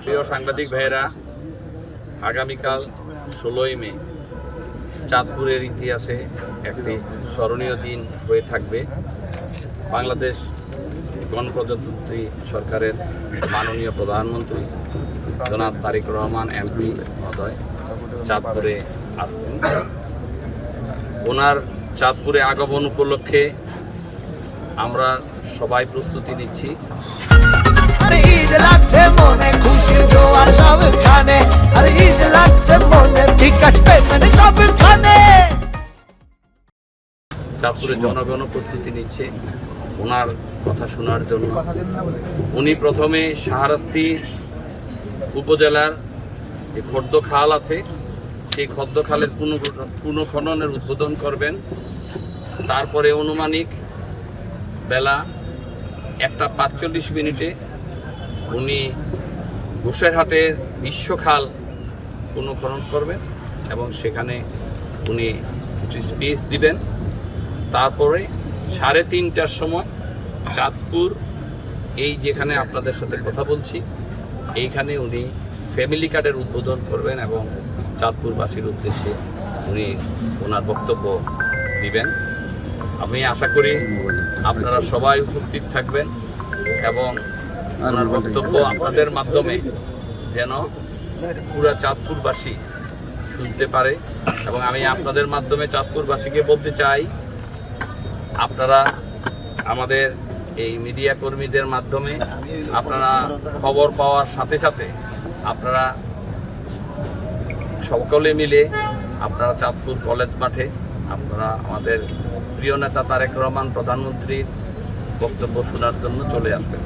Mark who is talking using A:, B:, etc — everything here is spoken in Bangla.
A: প্রিয় সাংবাদিক ভাইয়েরা, আগামীকাল 16ই মে চাঁদপুরের ইতিহাসে একটি স্মরণীয় দিন হয়ে থাকবে। বাংলাদেশ গণপ্রজাতন্ত্রী সরকারের মাননীয় প্রধানমন্ত্রী জনাব তারেক রহমান এমপি মহোদয় চাঁদপুরে আসবেন। ওনার চাঁদপুরে আগমন উপলক্ষে আমরা সবাই প্রস্তুতি নিচ্ছি। চাঁদপুরের জনগণ প্রস্তুতি নিচ্ছে ওনার কথা শোনার জন্য। উনি প্রথমে শাহরাস্তি উপজেলার যে খদ্দ খাল আছে, সেই খদ্দ খালের পুনঃখননের উদ্বোধন করবেন। তারপরে অনুমানিক বেলা 1:45 উনি ঘোষেরহাটের বিশ্বখাল পুনঃখনন করবেন এবং সেখানে উনি কিছু স্পেস দিবেন। তারপরে 3:30টার সময় চাঁদপুর, এই যেখানে আপনাদের সাথে কথা বলছি, এইখানে উনি ফ্যামিলি কার্ডের উদ্বোধন করবেন এবং চাঁদপুরবাসীর উদ্দেশ্যে উনি ওনার বক্তব্য দিবেন। আমি আশা করি আপনারা সবাই উপস্থিত থাকবেন এবং ওনার বক্তব্য আপনাদের মাধ্যমে যেন পুরা চাঁদপুরবাসী শুনতে পারে। এবং আমি আপনাদের মাধ্যমে চাঁদপুরবাসীকে বলতে চাই, আপনারা আমাদের এই মিডিয়া কর্মীদের মাধ্যমে আপনারা খবর পাওয়ার সাথে সাথে আপনারা সকলে মিলে আপনারা চাঁদপুর কলেজ মাঠে আপনারা আমাদের প্রিয় নেতা তারেক রহমান প্রধানমন্ত্রীর বক্তব্য শোনার জন্য চলে আসবেন।